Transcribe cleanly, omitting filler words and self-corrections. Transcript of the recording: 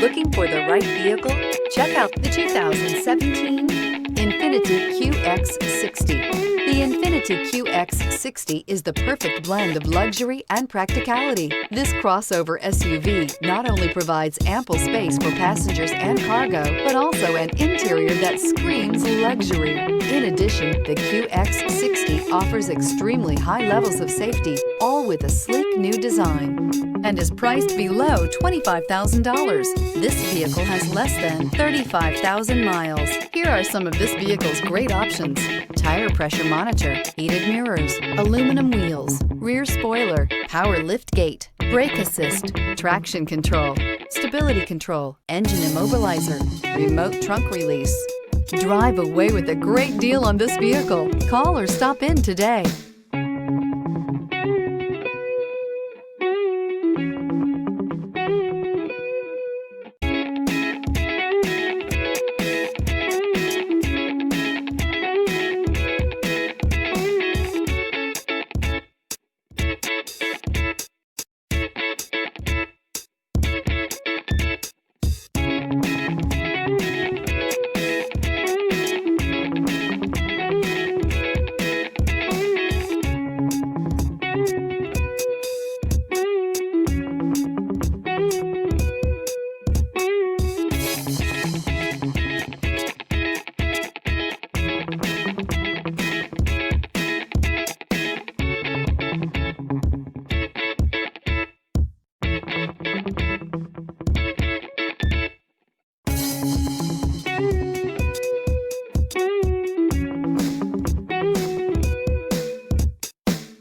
Looking for the right vehicle? Check out the 2017 INFINITI QX60. The INFINITI QX60 is the perfect blend of luxury and practicality. This crossover SUV not only provides ample space for passengers and cargo, but also an interior that screams luxury. In addition, the QX60 offers extremely high levels of safety, all with a sleek new design, and is priced below $25,000. This vehicle has less than 35,000 miles. Here are some of this vehicle's great options: tire pressure monitor, heated mirrors, aluminum wheels, rear spoiler, power lift gate, brake assist, traction control, stability control, engine immobilizer, remote trunk release. Drive away with a great deal on this vehicle. Call or stop in today.